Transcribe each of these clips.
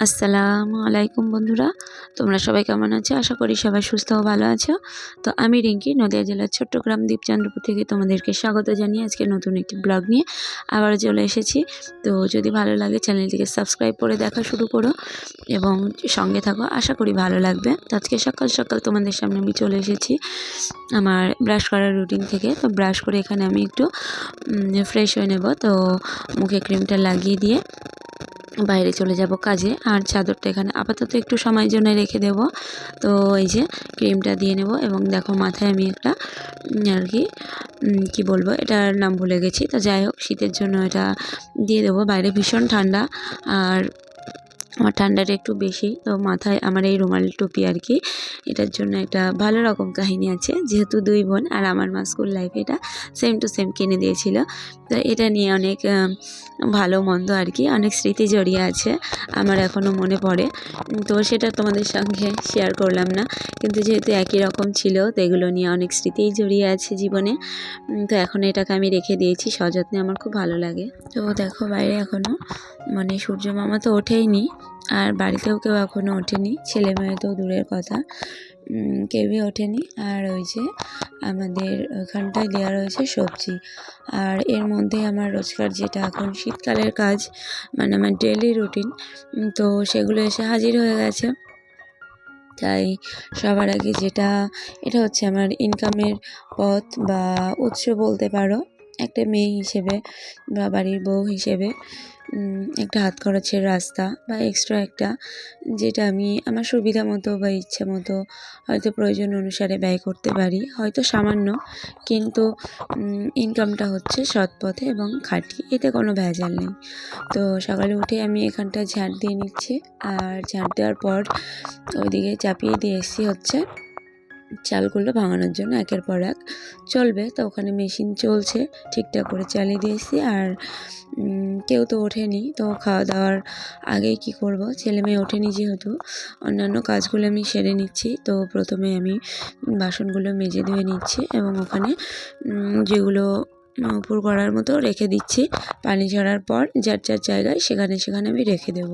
আসসালামু আলাইকুম বন্ধুরা, তোমরা সবাই কেমন আছো? আশা করি সবাই সুস্থ ও ভালো আছো। তো আমি রিঙ্কি, নদিয়া জেলার ছোট্ট গ্রাম দীপচন্দ্রপুর থেকে তোমাদেরকে স্বাগত জানিয়ে আজকে নতুন একটি ব্লগ নিয়ে আবার চলে এসেছি। তো যদি ভালো লাগে চ্যানেলটিকে সাবস্ক্রাইব করে দেখা শুরু করো এবং সঙ্গে থাকো, আশা করি ভালো লাগবে। তো আজকে সকাল সকাল তোমাদের সামনে আমি চলে এসেছি আমার ব্রাশ করার রুটিন থেকে। তো ব্রাশ করে এখানে আমি একটু ফ্রেশ হয়ে নেব। তো মুখে ক্রিমটা লাগিয়ে দিয়ে বাইরে চলে যাব কাজে। আর চাদরটা এখানে আপাতত একটু সময়ের জন্য রেখে দেব। তো এই যে ক্রিমটা দিয়ে নেব এবং দেখো মাথায় আমি একটা আর কি বলবো, এটার নাম ভুলে গেছি। তো যাই হোক, শীতের জন্য এটা দিয়ে দেবো। বাইরে ভীষণ ঠান্ডা, আর আমার ঠান্ডাটা একটু বেশি। তো মাথায় আমার এই রুমাল টুপি আর কি, এটার জন্য একটা ভালো রকম কাহিনী আছে। যেহেতু দুই বোন আর আমার মা স্কুল লাইফে এটা সেম টু সেম কিনে দিয়েছিল। তো এটা নিয়ে অনেক ভালো মন্দ আর কি, অনেক স্মৃতি জড়িয়ে আছে, আমার এখনও মনে পড়ে। তো সেটা তোমাদের সঙ্গে শেয়ার করলাম না, কিন্তু যেহেতু একই রকম ছিল, তো এগুলো নিয়ে অনেক স্মৃতিই জড়িয়ে আছে জীবনে। তো এখন এটাকে আমি রেখে দিয়েছি সযত্নে, আমার খুব ভালো লাগে। তো দেখো বাইরে এখনও মানে সূর্য মামা তো ওঠেইনি, আর বাড়িতেও কেউ এখনও ওঠেনি, ছেলে মেয়ে তো দূরের কথা, কেউই ওঠেনি। আর ওই যে আমাদের ওখানটায় দেওয়া রয়েছে সবজি, আর এর মধ্যে আমার রোজকার যেটা এখন শীতকালের কাজ, মানে আমার ডেলি রুটিন, তো সেগুলো এসে হাজির হয়ে গেছে। তাই সবার আগে যেটা, এটা হচ্ছে আমার ইনকামের পথ বা উৎস বলতে পারো, একটা মেয়ে হিসেবে বা বাড়ির বউ হিসেবে একটা হাত খরচের রাস্তা বা এক্সট্রা একটা, যেটা আমি আমার সুবিধা মতো বা ইচ্ছে মতো হয়তো প্রয়োজন অনুসারে ব্যয় করতে পারি, হয়তো সামান্য, কিন্তু ইনকামটা হচ্ছে সৎ পথে এবং খাঁটি, এতে কোনো ভেজাল নেই। তো সকালে উঠে আমি এখানটা ঝাড় দিয়ে নিচ্ছি, আর ঝাড় দেওয়ার পর ওইদিকে চাপিয়ে দিয়ে এসেছি হচ্ছে চালগুলো ভাঙানোর জন্য, একের পর এক চলবে। তো ওখানে মেশিন চলছে, ঠিকঠাক করে চালিয়ে দিয়েছি। আর কেউ তো ওঠেনি, তো খাওয়া দাওয়ার আগেই কি করব, ছেলে মেয়ে ওঠেনি যেহেতু, অন্যান্য কাজগুলো আমি সেরে নিচ্ছি। তো প্রথমে আমি বাসনগুলো মেজে ধুয়ে নিচ্ছি এবং ওখানে যেগুলো উপর করার মতো রেখে দিচ্ছি, পানি ঝরার পর যার যার জায়গায় সেখানে সেখানে আমি রেখে দেব,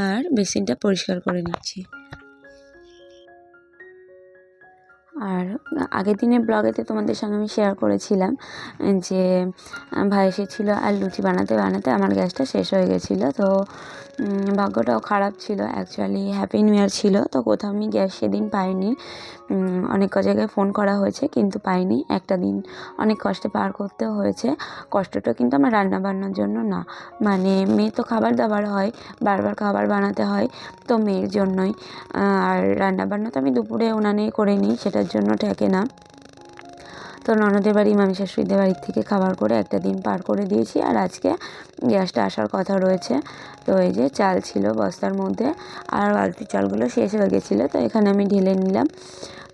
আর বেসিনটা পরিষ্কার করে নিচ্ছি। আর আগের দিনের ব্লগেতে তোমাদের সঙ্গে আমি শেয়ার করেছিলাম যে ভাই এসেছিলো, আর লুচি বানাতে বানাতে আমার গ্যাসটা শেষ হয়ে গেছিলো। তো ভাগ্যটাও খারাপ ছিল, অ্যাকচুয়ালি হ্যাপি নিউ ইয়ার ছিল, তো কোথাও আমি গ্যাস সেদিন পাইনি। অনেক জায়গায় ফোন করা হয়েছে কিন্তু পাইনি, একটা দিন অনেক কষ্টে পার করতেও হয়েছে। কষ্টটা কিন্তু আমার রান্না বান্নার জন্য না, মানে মেয়ে তো খাবার দাবার হয়, বারবার খাবার বানাতে হয়, তো মেয়ের জন্যই। আর রান্নাবান্না তো আমি দুপুরে উনানেই করে নিই, সেটার জন্য ঠেকে না। তো ননদের বাড়ি, মামি শাশুড়িদের বাড়ির থেকে খাবার করে একটা দিন পার করে দিয়েছি, আর আজকে গ্যাসটা আসার কথা রয়েছে। তো এই যে চাল ছিল বস্তার মধ্যে, আর বালতি চালগুলো শেষ হয়ে গেছিলো, তো এখানে আমি ঢেলে নিলাম।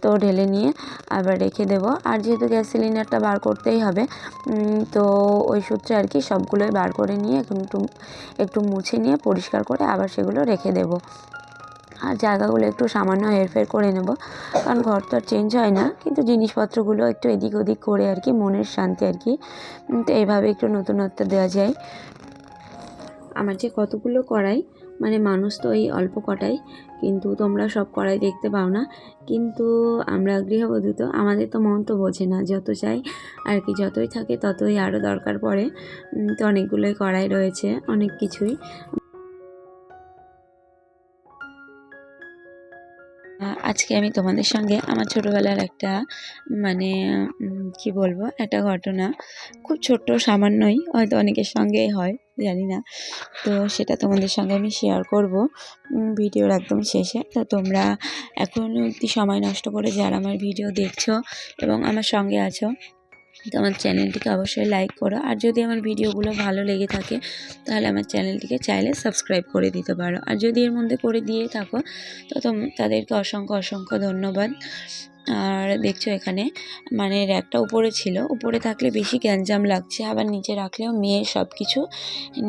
তো ঢেলে নিয়ে আবার রেখে দেবো, আর যেহেতু গ্যাস সিলিন্ডারটা বার করতেই হবে, তো ওই সূত্রে আর কি সবগুলোই বার করে নিয়ে এখন একটু মুছে নিয়ে পরিষ্কার করে আবার সেগুলো রেখে দেবো। আর জায়গাগুলো একটু সামান্য হেরফের করে নেব, কারণ ঘর তো আর চেঞ্জ হয় না, কিন্তু জিনিসপত্রগুলো একটু এদিক ওদিক করে আর কি, মনের শান্তি আর কি। তো এইভাবে একটু নতুনত্ব দেওয়া যায়। আমার যে কতগুলো কড়াই, মানে মানুষ তো এই অল্প কটাই, কিন্তু তোমরা সব কড়াই দেখতে পাও না, কিন্তু আমরা গৃহবধূ, তো আমাদের তো মন তো বোঝে না, যত চাই আর কি, যতই থাকে ততই আরও দরকার পড়ে। তো অনেকগুলোই কড়াই রয়েছে, অনেক কিছুই। আজকে আমি তোমাদের সঙ্গে আমার ছোটোবেলার একটা, মানে কি বলবো, একটা ঘটনা, খুব ছোট্ট সামান্যই, হয়তো অনেকের সঙ্গেই হয় জানি না, তো সেটা তোমাদের সঙ্গে আমি শেয়ার করব ভিডিওর একদম শেষে। তো তোমরা এখনও অবধি সময় নষ্ট করে যারা আমার ভিডিও দেখছো এবং আমার সঙ্গে আছো, তো আমার চ্যানেলটিকে অবশ্যই লাইক করো, আর যদি আমার ভিডিওগুলো ভালো লেগে থাকে তাহলে আমার চ্যানেলটিকে চাইলে সাবস্ক্রাইব করে দিতে পারো, আর যদি এর মধ্যে করে দিয়ে থাকো তো তাদেরকে অসংখ্য অসংখ্য ধন্যবাদ। আর দেখছো এখানে মানে র্যাকটা উপরে ছিল, উপরে থাকলে বেশি গ্যাঞ্জাম লাগছে, আবার নিচে রাখলেও মেয়ে সব কিছু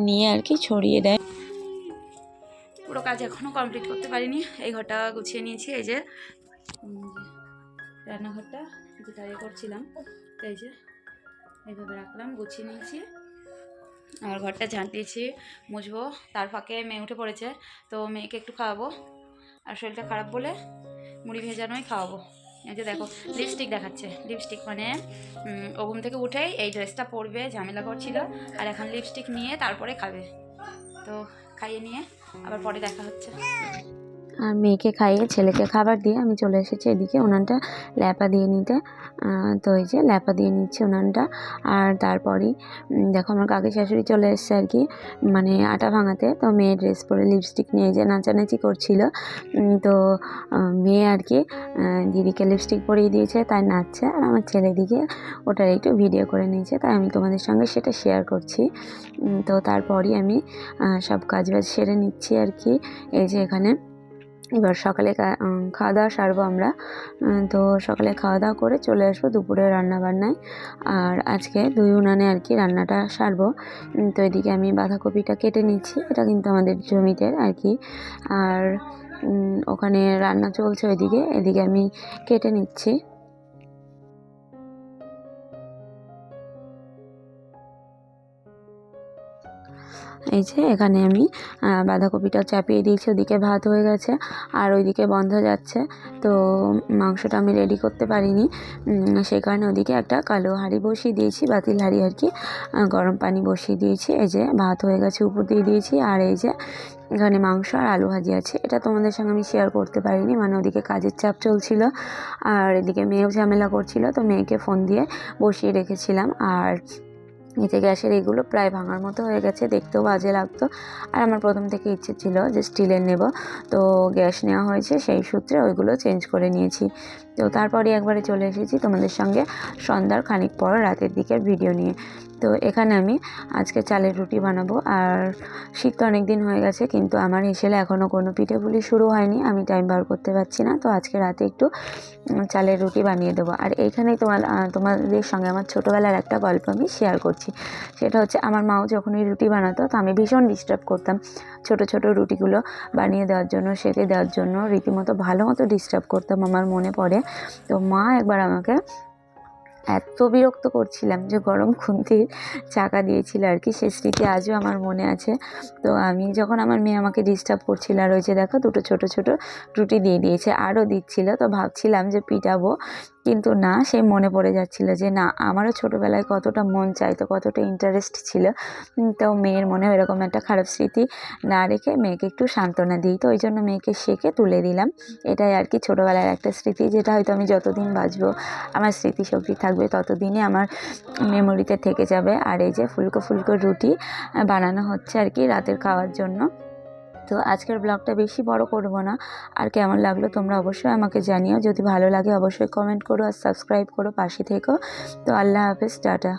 নিয়ে আর কি ছড়িয়ে দেয়। পুরো কাজ এখনও কমপ্লিট করতে পারিনি, এই ঘরটা গুছিয়ে নিয়েছি, এই যে রান্নাঘরটা যেটা করছিলাম, এই যে এইভাবে রাখলাম, গুছিয়ে নিয়েছি। আমার ঘরটা ঝাঁট দিয়েছি, মুছবো, তার ফাঁকে মেয়ে উঠে পড়েছে, তো মেয়েকে একটু খাওয়াবো। আর শরীরটা খারাপ বলে মুড়ি ভেজানোই খাওয়াবো। এই যে দেখো লিপস্টিক দেখাচ্ছে, লিপস্টিক মানে ও ঘুম থেকে উঠেই এই ড্রেসটা পরবে, ঝামেলা করছিল, আর এখন লিপস্টিক নিয়ে তারপরে খাবে। তো খাইয়ে নিয়ে আবার পরে দেখা হচ্ছে। আর মেয়েকে খাইয়ে ছেলেকে খাবার দিয়ে আমি চলে এসেছি এদিকে উনানটা ল্যাপা দিয়ে নিতে। তো এই যে ল্যাপা দিয়ে নিচ্ছে উনানটা। আর তারপরেই দেখো আমার কাকি শাশুড়ি চলে এসছে আর কি, মানে আটা ভাঙাতে। তো মেয়ে ড্রেস পরে লিপস্টিক নিয়ে যে নাচানাচি করছিল, তো মেয়ে আর কি দিদিকে লিপস্টিক পরিয়ে দিয়েছে, তাই নাচছে। আর আমার ছেলে দিকে ওটার একটু ভিডিও করে নিয়েছে, তাই আমি তোমাদের সঙ্গে সেটা শেয়ার করছি। তো তারপরই আমি সব কাজবাজ সেরে নিচ্ছি আর কি। এই যে এখানে এবার সকালে খাওয়া দাওয়া সারবো আমরা। তো সকালে খাওয়া দাওয়া করে চলে আসবো দুপুরে রান্নাবান্নায়। আর আজকে 2 উনানে আর কি রান্নাটা সারবো। তো এদিকে আমি বাঁধাকপিটা কেটে নিচ্ছি, এটা কিন্তু আমাদের জমিতে আর কি। আর ওখানে রান্না চলছে ওইদিকে, এদিকে আমি কেটে নিচ্ছি। এই যে এখানে আমি বাঁধাকপিটা চাপিয়ে দিয়েছি, ওদিকে ভাত হয়ে গেছে আর ওইদিকে বন্ধ যাচ্ছে। তো মাংসটা আমি রেডি করতে পারিনি, সেই কারণে ওদিকে একটা কালো হাঁড়ি বসিয়ে দিয়েছি, বাতিল হাঁড়ি আর কি। গরম পানি বসিয়ে দিয়েছি, এই যে ভাত হয়ে গেছে উপর দিয়ে দিয়েছি। আর এই যে এখানে মাংস আর আলু ভাজি আছে, এটা তোমাদের সঙ্গে আমি শেয়ার করতে পারিনি, মানে ওদিকে কাজের চাপ চলছিল আর এদিকে মেয়েও ঝামেলা করছিল, তো মেয়েকে ফোন দিয়ে বসিয়ে রেখেছিলাম। আর এতে গ্যাসের এগুলো প্রায় ভাঙার মতো হয়ে গেছে, দেখতেও বাজে লাগতো। আর আমার প্রথম থেকে ইচ্ছে ছিল যে স্টিলের নেব, তো গ্যাস নেওয়া হয়েছে, সেই সূত্রে ওইগুলো চেঞ্জ করে নিয়েছি। তো তারপরে একবারে চলে এসেছি তোমাদের সঙ্গে সন্ধ্যার খানিক পর রাতের দিকের ভিডিও নিয়ে। তো এখানে আমি আজকে চালের রুটি বানাবো। আর শীত তো অনেক দিন হয়ে গেছে, কিন্তু আমার হিসেবে এখনও কোনো পিঠেপুলি শুরু হয়নি, আমি টাইম বার করতে পারছি না। তো আজকে রাতে একটু চালের রুটি বানিয়ে দেবো। আর এইখানেই তোমাদের সঙ্গে আমার ছোটোবেলার একটা গল্প আমি শেয়ার করছি। সেটা হচ্ছে আমার মাও যখন এই রুটি বানাতো, তো আমি ভীষণ ডিস্টার্ব করতাম ছোট ছোট রুটিগুলো বানিয়ে দেওয়ার জন্য, সেঁকে দেওয়ার জন্য রীতিমতো ভালো মতো ডিস্টার্ব করতাম, আমার মনে পড়ে। তো মা একবার আমাকে এত বিরক্ত করছিলাম যে গরম খুন্তির চাকা দিয়েছিল আর কি, সে স্মৃতি আজও আমার মনে আছে। তো আমি যখন আমার মেয়ে আমাকে ডিস্টার্ব করছিল, আর ওই যে দেখো দুটো ছোট ছোট রুটি দিয়ে দিয়েছে, আরও দিচ্ছিল, তো ভাবছিলাম যে পিটাবো, কিন্তু না, সে মনে পড়ে যাচ্ছিল যে না, আমারও ছোটোবেলায় কতটা মন চাইতো, কতটা ইন্টারেস্ট ছিল। তো মেয়ের মনে এরকম একটা খারাপ স্মৃতি না রেখে মেয়েকে একটু সান্ত্বনা দিই, তো ওই জন্য মেয়েকে শেখে তুলে দিলাম। এটাই আর কি ছোটোবেলার একটা স্মৃতি, যেটা হয়তো আমি যতদিন বাঁচবো, আমার স্মৃতিশক্তি থাকবে, ততদিনই আমার মেমোরিতে থেকে যাবে। আর এই যে ফুলকো ফুলকো রুটি বানানো হচ্ছে আর কি রাতের খাওয়ার জন্য। তো আজকের ব্লগটা বেশি বড় করব না। আর কেমন লাগলো তোমরা অবশ্যই আমাকে জানিও, যদি ভালো লাগে অবশ্যই কমেন্ট করো আর সাবস্ক্রাইব করো, পাশে থেকো। তো আল্লাহ হাফেজ, টাটা।